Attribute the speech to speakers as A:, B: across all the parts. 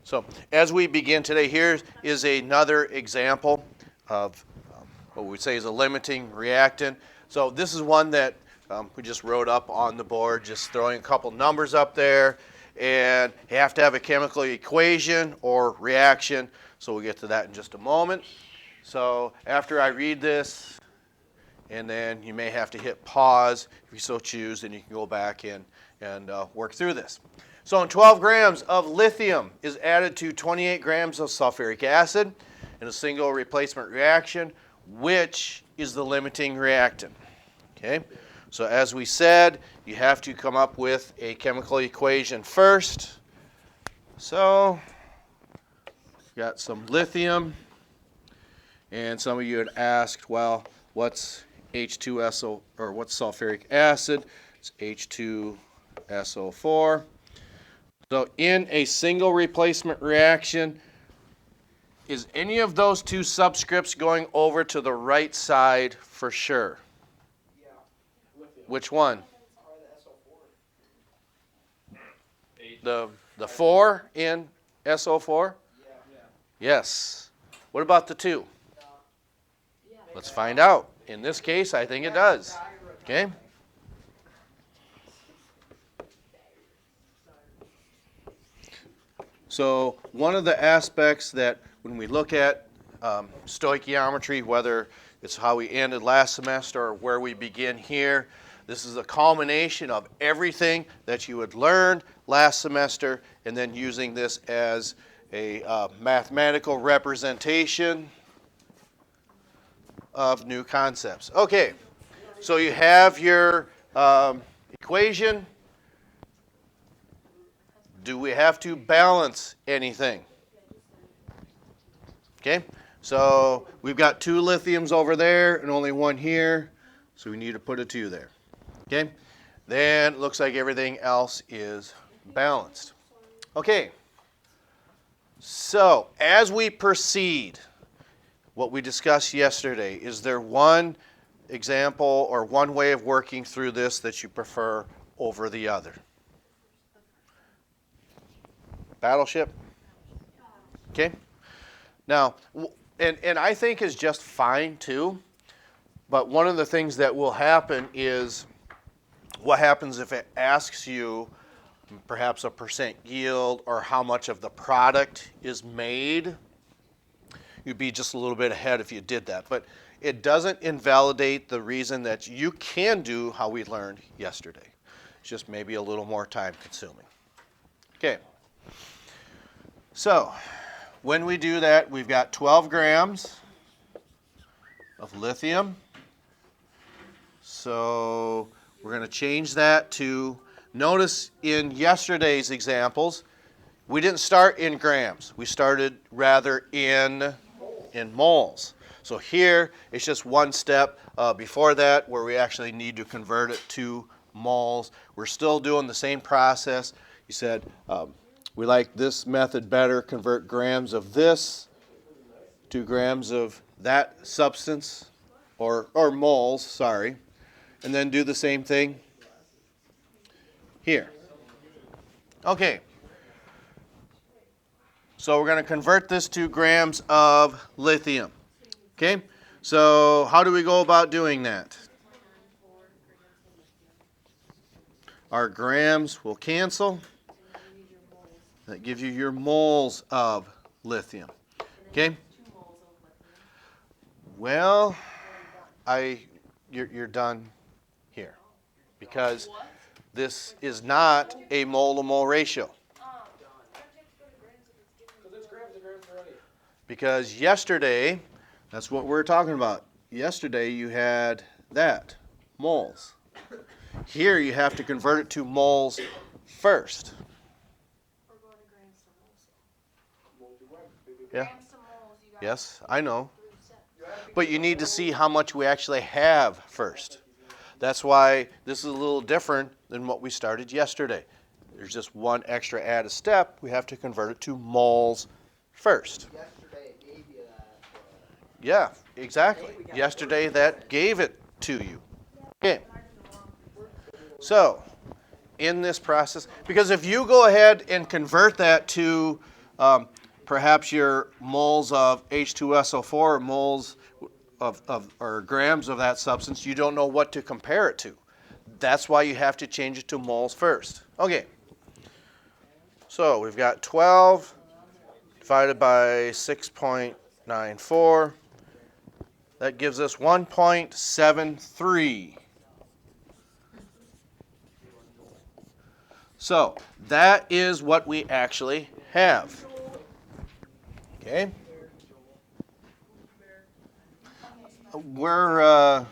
A: So as we begin today, here is another example of what we say is a limiting reactant. So this is one that we just wrote up on the board, just throwing a couple numbers up there. And you have to have a chemical equation or reaction. So we'll get to that in just a moment. So after I read this, and then you may have to hit pause if you so choose, and you can go back in and work through this. So 12 grams of lithium is added to 28 grams of sulfuric acid in a single replacement reaction, which is the limiting reactant. Okay? So as we said, you have to come up with a chemical equation first. So we've got some lithium, and some of you had asked, well, what's H2SO, or what's sulfuric acid? It's H2SO4. So in a single replacement reaction, is any of those two subscripts going over to the right side for sure?
B: Yeah.
A: Which one?
B: The SO4.
A: The 4 in SO4?
B: Yeah.
A: Yes. What about the 2? Let's find out. In this case, I think it does. Okay? So one of the aspects that when we look at stoichiometry, whether it's how we ended last semester or where we begin here, this is a culmination of everything that you had learned last semester, and then using this as a mathematical representation of new concepts. Okay, so you have your equation. Do we have to balance anything? Okay, so we've got 2 lithiums over there and only 1 here, so we need to put a 2 there. Okay, then it looks like everything else is balanced. Okay, so as we proceed, what we discussed yesterday, is there one example or one way of working through this that you prefer over the other? Battleship? Okay. Now, and I think is just fine too, but one of the things that will happen is what happens if it asks you perhaps a % yield or how much of the product is made. You'd be just a little bit ahead if you did that, but it doesn't invalidate the reason that you can do how we learned yesterday. It's just maybe a little more time consuming. Okay. So, when we do that, we've got 12 grams of lithium. So, we're going to change that to, notice in yesterday's examples, we didn't start in grams. We started rather in moles. So here, it's just one step before that where we actually need to convert it to moles. We're still doing the same process. You said, we like this method better, convert grams of this to grams of that substance, or moles, sorry, and then do the same thing here. Okay, so we're going to convert this to grams of lithium. Okay, so how do we go about doing that? Our grams will cancel. That gives you your moles of lithium. Okay? Well, you're done here because this is not a mole-to-mole ratio. Because yesterday, that's what we're talking about. Yesterday you had that, moles. Here you have to convert it to moles first. Yeah. Yes, I know. But you need to see how much we actually have first. That's why this is a little different than what we started yesterday. There's just one extra added step. We have to convert it to moles first.
B: Yesterday it gave you that.
A: Yeah, exactly. Yesterday that gave it to you. Okay. So, in this process, because if you go ahead and convert that to Perhaps your moles of H2SO4 or moles or grams of that substance, you don't know what to compare it to. That's why you have to change it to moles first. Okay. So we've got 12 divided by 6.94. That gives us 1.73. So that is what we actually have. Okay? We're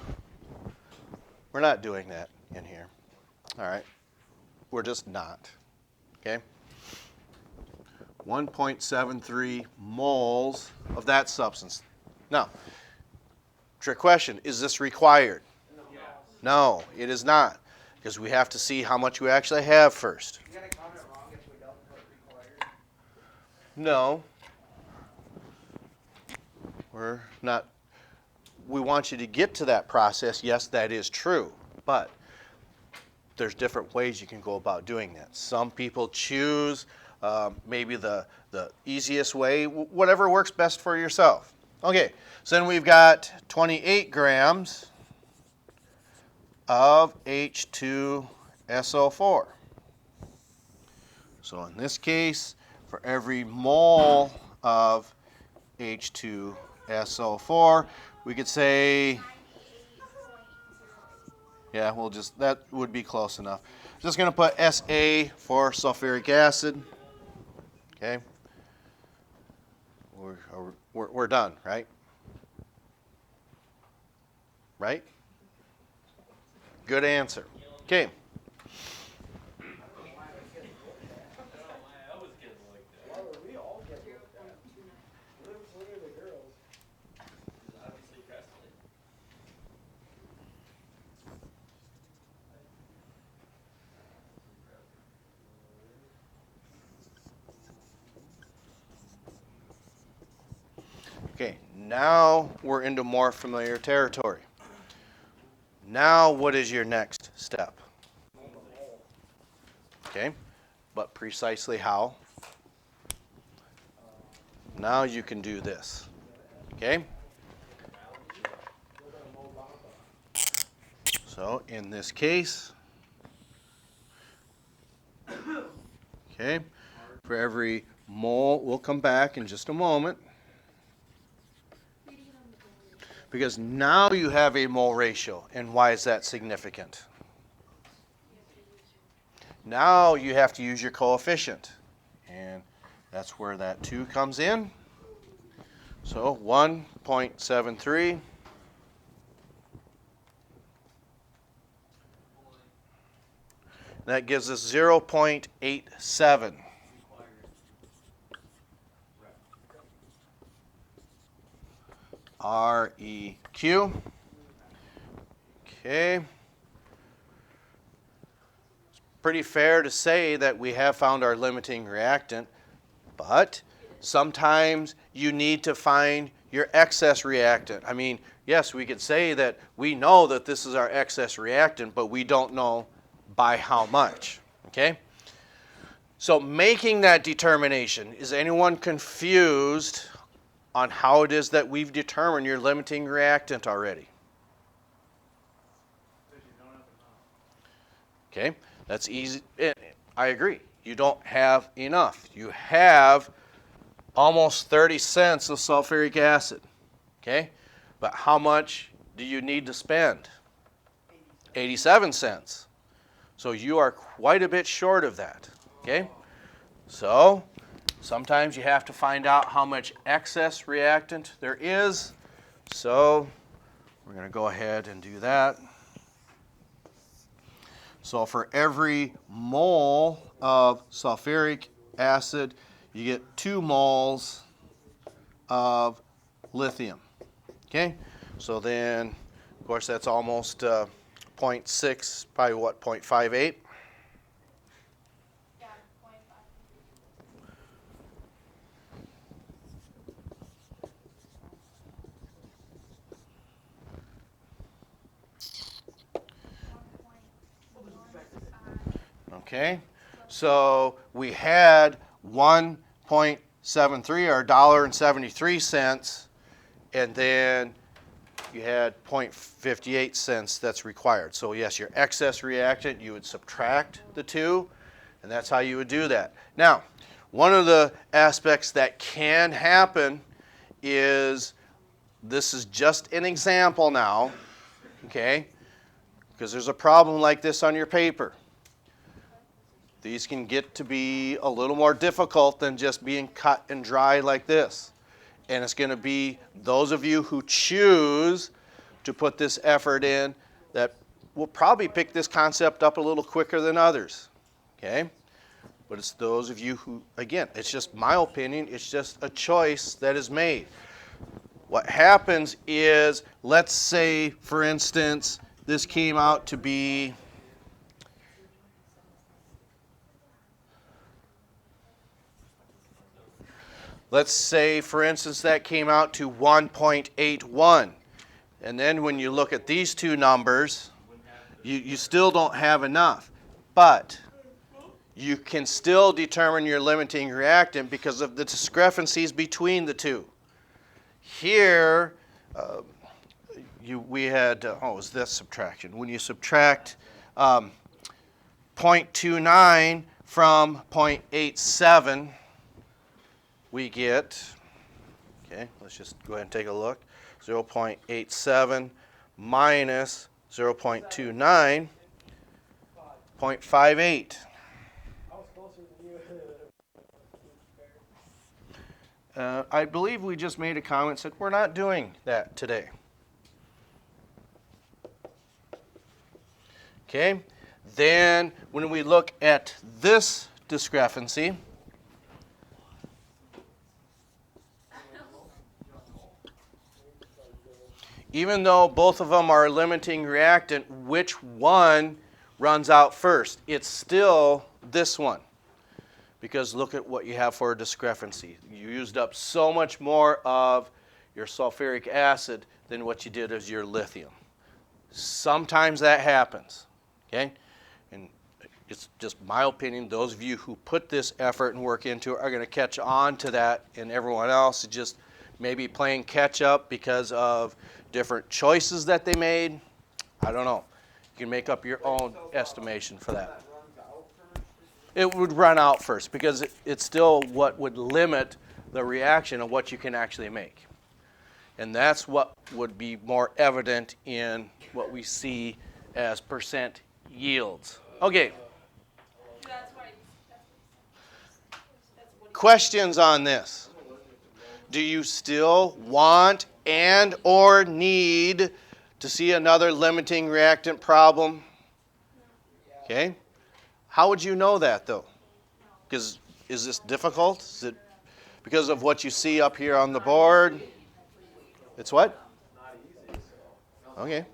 A: not doing that in here. All right? We're just not. Okay? 1.73 moles of that substance. Now, trick question, is this required? No, it is not, because we have to see how much we actually have first.
B: You gotta count it wrong if we don't put required.
A: No. We're not. We want you to get to that process. Yes, that is true, but there's different ways you can go about doing that. Some people choose maybe the easiest way, whatever works best for yourself. Okay, so then we've got 28 grams of H2SO4. So in this case, for every mole of H2SO4, we could say, yeah, that would be close enough. Just going to put SA for sulfuric acid. Okay. We're done, right? Right? Good answer. Okay. Okay, now we're into more familiar territory. Now what is your next step? Okay, but precisely how? Now you can do this. Okay? So in this case, okay, for every mole, we'll come back in just a moment. Because now you have a mole ratio. And why is that significant? Now you have to use your coefficient. And that's where that 2 comes in. So 1.73. That gives us 0.87. REQ. Okay. It's pretty fair to say that we have found our limiting reactant, but sometimes you need to find your excess reactant. I mean, yes, we could say that we know that this is our excess reactant, but we don't know by how much. Okay? So making that determination, is anyone confused on how it is that we've determined your limiting reactant already? Okay, that's easy. I agree. You don't have enough. You have almost 30 cents of sulfuric acid. Okay, but how much do you need to spend? 87 cents. So you are quite a bit short of that. Okay, so sometimes you have to find out how much excess reactant there is. So we're going to go ahead and do that. So for every mole of sulfuric acid, you get 2 moles of lithium. Okay? So then, of course, that's almost 0.6, probably what, 0.58? Okay, so we had 1.73 0.73 or $1.73, and then you had 0.58 cents that's required. So yes, your excess reactant, you would subtract the two, and that's how you would do that. Now, one of the aspects that can happen is, this is just an example now, okay? Because there's a problem like this on your paper. These can get to be a little more difficult than just being cut and dry like this. And it's going to be those of you who choose to put this effort in that will probably pick this concept up a little quicker than others, okay? But it's those of you who, again, it's just my opinion, it's just a choice that is made. What happens is, let's say, for instance, this came out to be let's say, for instance, that came out to 1.81. And then when you look at these two numbers, you still don't have enough. But you can still determine your limiting reactant because of the discrepancies between the two. Here, we had, it was this subtraction. When you subtract 0.29 from 0.87, we get, okay, let's just go ahead and take a look. 0.87 minus 0.29, 0.58. I believe we just made a comment said we're not doing that today. Okay, then when we look at this discrepancy, even though both of them are a limiting reactant, which one runs out first? It's still this one. Because look at what you have for a discrepancy. You used up so much more of your sulfuric acid than what you did as your lithium. Sometimes that happens, okay? And it's just my opinion, those of you who put this effort and work into it are going to catch on to that, and everyone else is just maybe playing catch up because of different choices that they made. I don't know. You can make up your own estimation for that. It would run out first because it's still what would limit the reaction of what you can actually make. And that's what would be more evident in what we see as percent yields. Okay. Questions on this? Do you still want and or need to see another limiting reactant problem? Okay. How would you know that, though? Because is this difficult? Is it because of what you see up here on the board? It's what? Okay.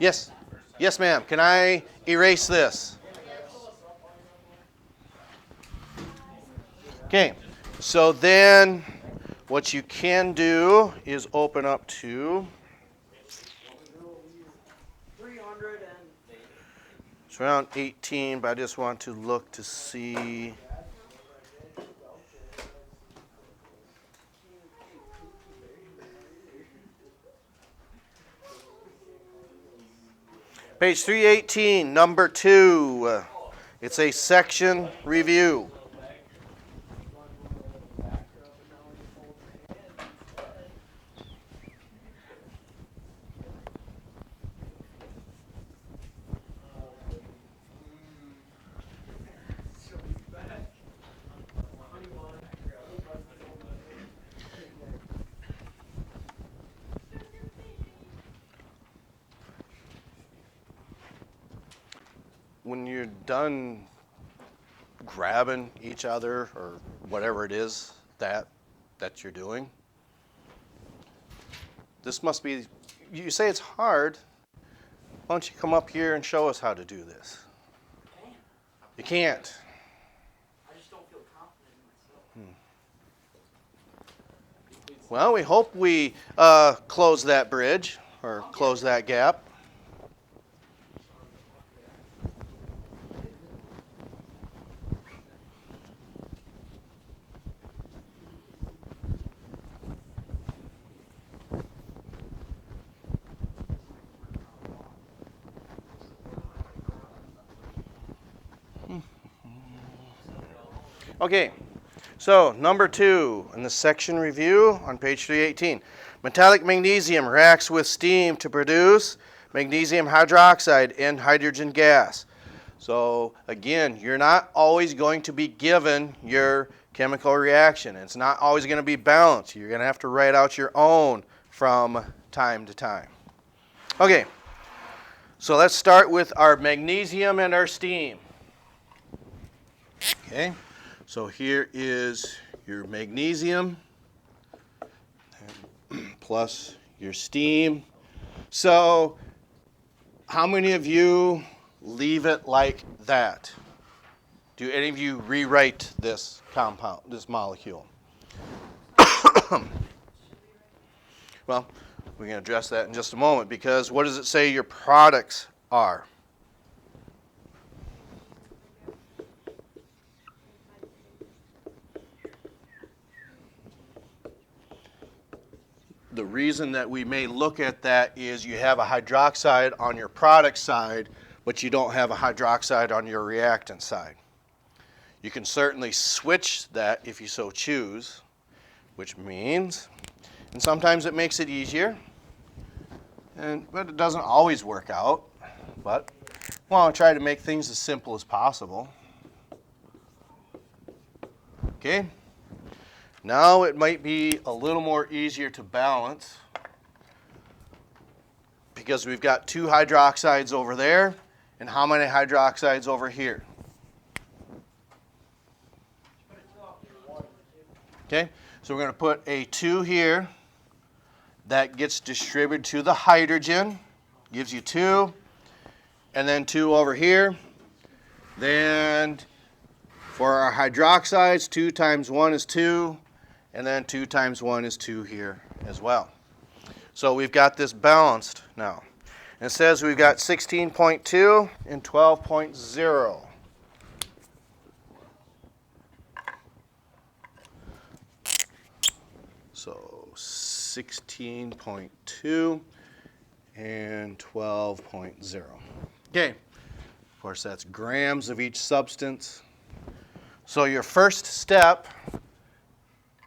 A: Yes. Yes, ma'am. Can I erase this? Okay. So then what you can do is open up to it's around 18, but I just want to look to see. Page 318, number 2. It's a section review. When you're done grabbing each other or whatever it is that you're doing, this must be, you say it's hard. Why don't you come up here and show us how to do this? You can't.
B: I just don't feel confident in myself.
A: Well, we hope we close that bridge or close that gap. Okay, so number 2 in the section review on page 318. Metallic magnesium reacts with steam to produce magnesium hydroxide and hydrogen gas. So again, you're not always going to be given your chemical reaction. It's not always going to be balanced. You're going to have to write out your own from time to time. Okay, so let's start with our magnesium and our steam. Okay, so here is your magnesium plus your steam. So how many of you leave it like that? Do any of you rewrite this compound, this molecule? Well, we're going to address that in just a moment, because what does it say your products are? The reason that we may look at that is you have a hydroxide on your product side, but you don't have a hydroxide on your reactant side. You can certainly switch that if you so choose, which means, and sometimes it makes it easier, but it doesn't always work out. But I try to make things as simple as possible. Okay? Now it might be a little more easier to balance because we've got 2 hydroxides over there, and how many hydroxides over here? Okay, so we're going to put a 2 here. That gets distributed to the hydrogen, gives you 2, and then 2 over here. Then for our hydroxides, 2 times 1 is 2, and then 2 times 1 is 2 here as well. So we've got this balanced now. And it says we've got 16.2 and 12.0. So 16.2 and 12.0. Okay, of course that's grams of each substance. So your first step,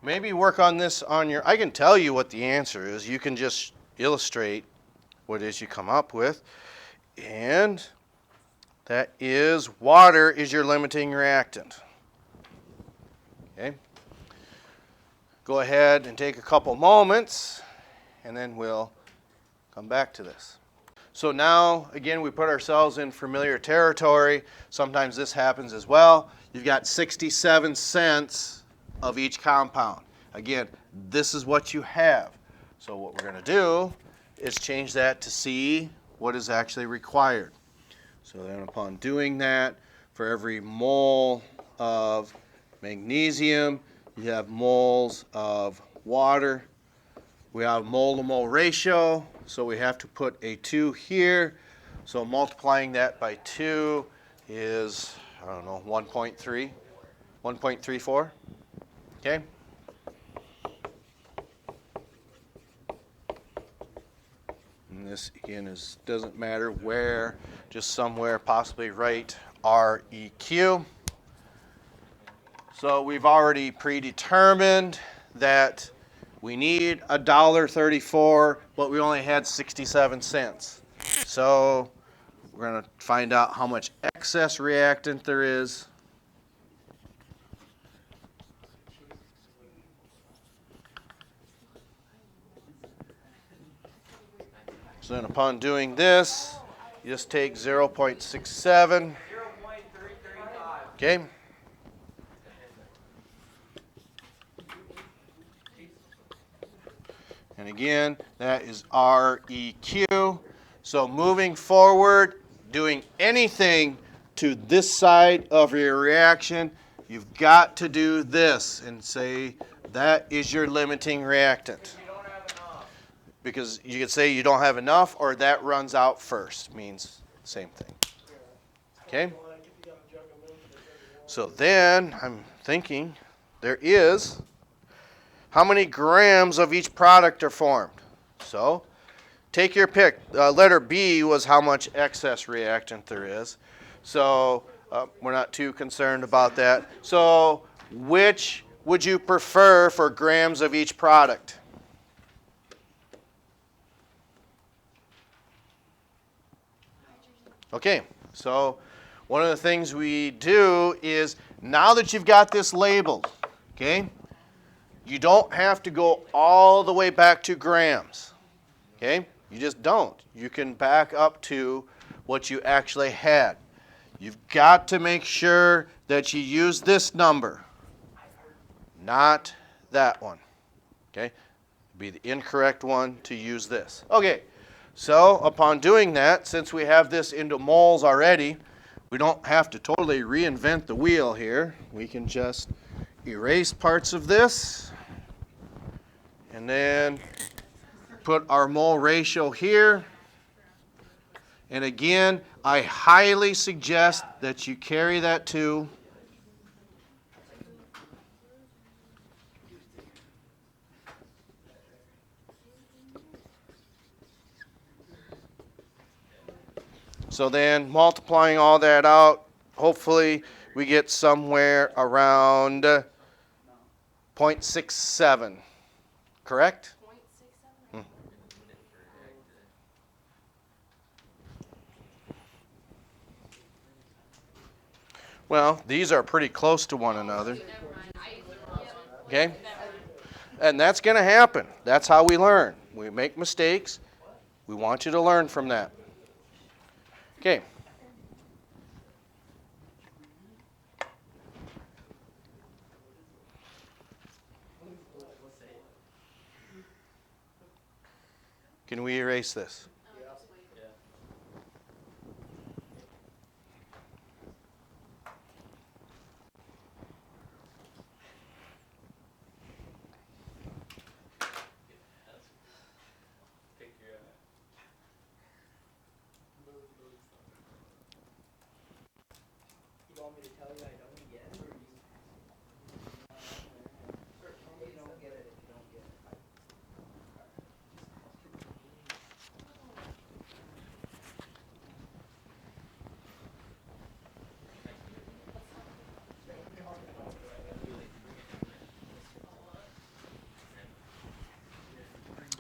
A: maybe work on this on your, I can tell you what the answer is. You can just illustrate what it is you come up with. And that is water is your limiting reactant. Okay. Go ahead and take a couple moments, and then we'll come back to this. So now, again, we put ourselves in familiar territory. Sometimes this happens as well. You've got 67 cents of each compound. Again, this is what you have. So what we're going to do is change that to see what is actually required. So then upon doing that, for every mole of magnesium, you have moles of water. We have mole-to-mole ratio, so we have to put a 2 here. So multiplying that by 2 is, I don't know, 1.3, 1.34. Okay? And this, again, doesn't matter where, just somewhere, possibly right, REQ. So we've already predetermined that we need $1.34, but we only had 67 cents. So we're going to find out how much excess reactant there is. So then upon doing this, you just take 0.67.
B: 0.335.
A: Okay? And again, that is REQ. So moving forward, doing anything to this side of your reaction, you've got to do this and say that is your limiting reactant.
B: You don't have enough.
A: Because you could say you don't have enough, or that runs out first. Means same thing. Okay? So then I'm thinking there is, how many grams of each product are formed? So take your pick. Letter B was how much excess reactant there is. So we're not too concerned about that. So which would you prefer for grams of each product? Okay, so one of the things we do is, now that you've got this labeled, okay, you don't have to go all the way back to grams, okay? You just don't. You can back up to what you actually had. You've got to make sure that you use this number, not that one, okay? It'd be the incorrect one to use this. Okay, so upon doing that, since we have this into moles already, we don't have to totally reinvent the wheel here. We can just erase parts of this and then put our mole ratio here. And again, I highly suggest that you carry that too. So then multiplying all that out, hopefully we get somewhere around 0.67, correct?
C: 0.67?
A: Well, these are pretty close to one another. Okay? And that's going to happen. That's how we learn. We make mistakes. We want you to learn from that. Okay. Can we erase this?
B: You want me to tell you I don't get it, or you don't get it if you don't get it?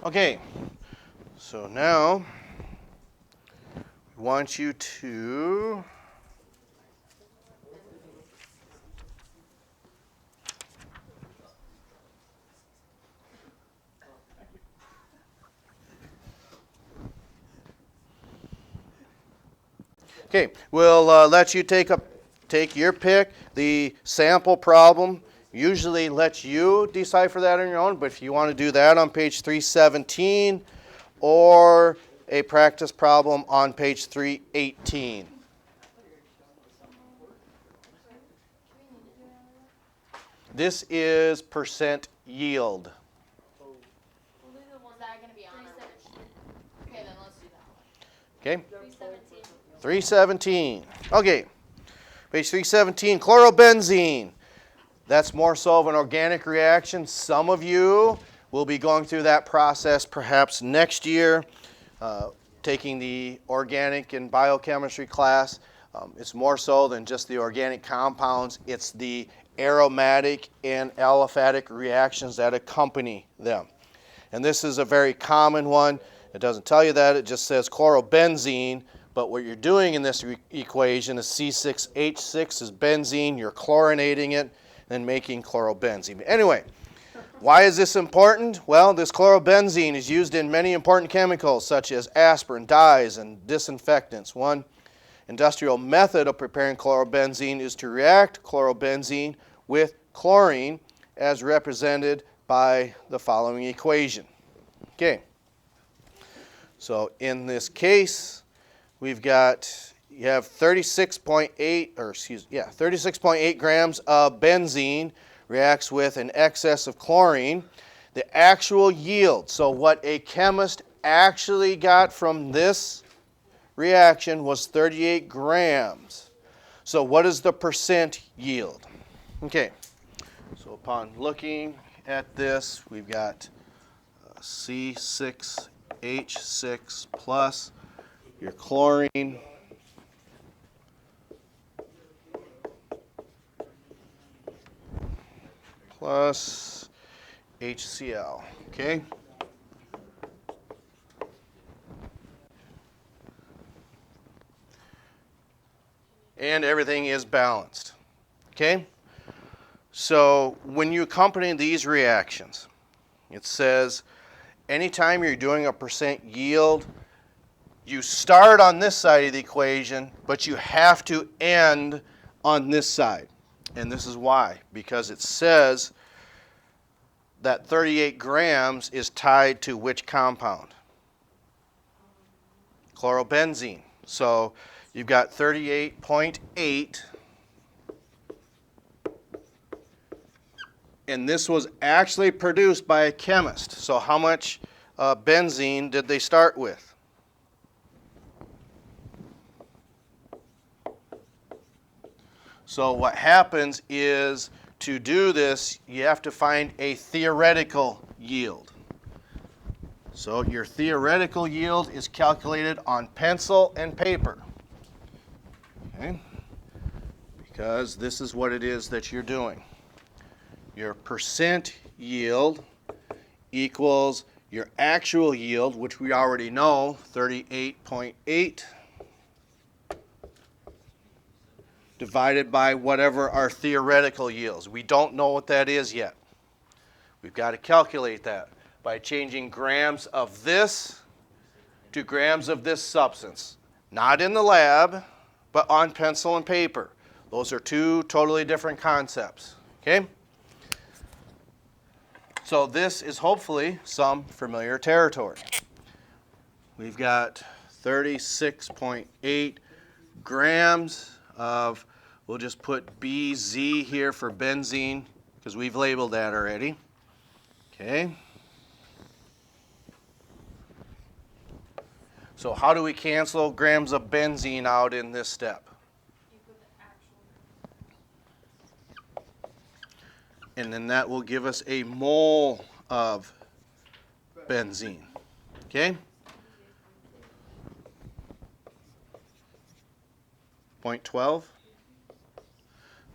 A: Okay. So now we want you to okay, we'll let you take your pick. The sample problem usually lets you decipher that on your own, but if you want to do that on page 317 or a practice problem on page 318. This is percent yield.
C: Was that going to be on our worksheet? Okay, then let's do that one.
A: Okay?
C: 317.
A: 317. Okay. Page 317, chlorobenzene. That's more so of an organic reaction. Some of you will be going through that process perhaps next year, taking the organic and biochemistry class. It's more so than just the organic compounds. It's the aromatic and aliphatic reactions that accompany them. And this is a very common one. It doesn't tell you that. It just says chlorobenzene. But what you're doing in this equation is C6H6 is benzene. You're chlorinating it and making chlorobenzene. Anyway, why is this important? Well, this chlorobenzene is used in many important chemicals such as aspirin, dyes, and disinfectants. One industrial method of preparing chlorobenzene is to react chlorobenzene with chlorine as represented by the following equation. Okay. So in this case, you have 36.8 grams of benzene reacts with an excess of chlorine. The actual yield, so what a chemist actually got from this reaction was 38 grams. So what is the percent yield? Okay, so upon looking at this, we've got C6H6 plus your chlorine plus HCl. Okay? And everything is balanced. Okay? So when you accompany these reactions, it says anytime you're doing a percent yield, you start on this side of the equation, but you have to end on this side. And this is why. Because it says that 38 grams is tied to which compound? Chlorobenzene. So you've got 38.8. And this was actually produced by a chemist. So how much benzene did they start with? So what happens is, to do this, you have to find a theoretical yield. So your theoretical yield is calculated on pencil and paper. Okay? Because this is what it is that you're doing. Your percent yield equals your actual yield, which we already know, 38.8, divided by whatever our theoretical yields. We don't know what that is yet. We've got to calculate that by changing grams of this to grams of this substance. Not in the lab, but on pencil and paper. Those are two totally different concepts. Okay? So this is hopefully some familiar territory. We've got 36.8 grams of, we'll just put BZ here for benzene because we've labeled that already. Okay. So how do we cancel grams of benzene out in this step? And then that will give us a mole of benzene. Okay? 0.12.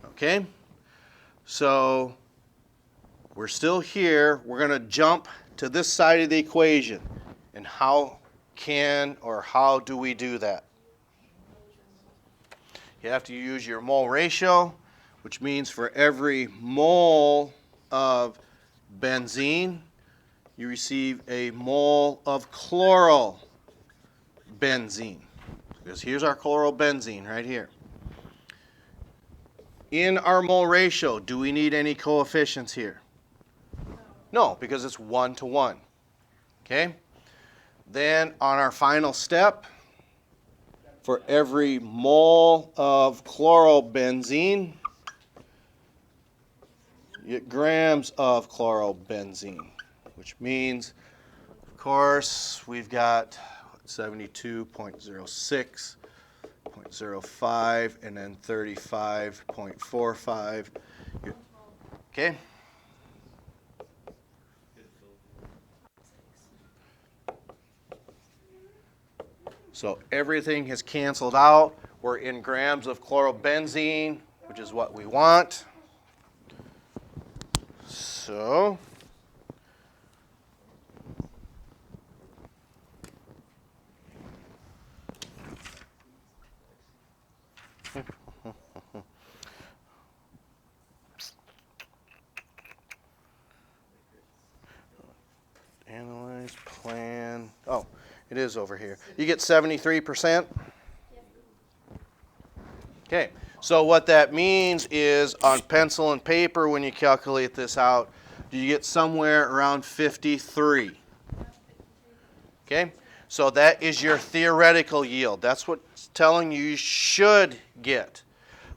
A: Okay? So we're still here. We're going to jump to this side of the equation. And how do we do that? You have to use your mole ratio, which means for every mole of benzene, you receive a mole of chlorobenzene. Because here's our chlorobenzene right here. In our mole ratio, do we need any coefficients here? No, because it's 1 to 1. Okay? Then on our final step, for every mole of chlorobenzene, you get grams of chlorobenzene, which means, of course, we've got 72.06, 0.05, and then 35.45. Okay? So everything has canceled out. We're in grams of chlorobenzene, which is what we want. So analyze, plan. Oh, it is over here. You get 73%? Okay, so what that means is on pencil and paper, when you calculate this out, you get somewhere around 53. Okay, so that is your theoretical yield. That's what it's telling you should get.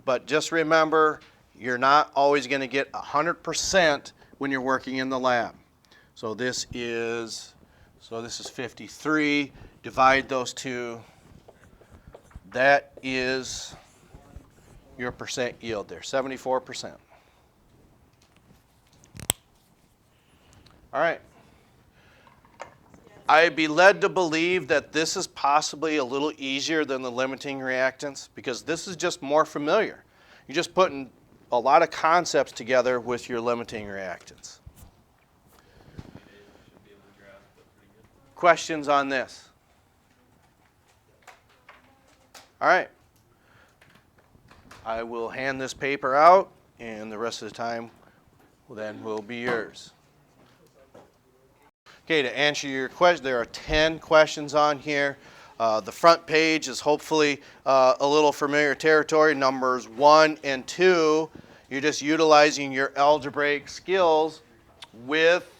A: But just remember, you're not always going to get 100% when you're working in the lab. So this is 53. Divide those two. That is your percent yield there, 74%. All right. I'd be led to believe that this is possibly a little easier than the limiting reactants because this is just more familiar. You're just putting a lot of concepts together with your limiting reactants. Questions on this? All right. I will hand this paper out, and the rest of the time then will be yours. Okay, to answer your question, there are 10 questions on here. The front page is hopefully a little familiar territory. Numbers 1 and 2, you're just utilizing your algebraic skills with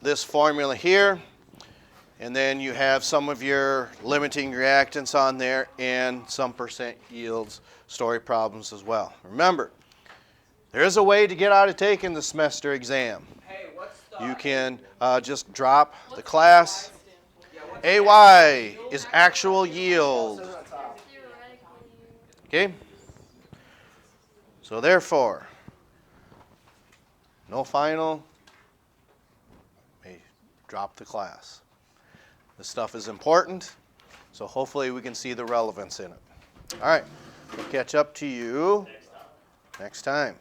A: this formula here. And then you have some of your limiting reactants on there and some percent yields story problems as well. Remember, there is a way to get out of taking the semester exam.
B: Hey, what's the...
A: You can just drop the class. AY is actual yield. Okay? So therefore, no final, may drop the class. This stuff is important, so hopefully we can see the relevance in it. All right, we'll catch up to you next time.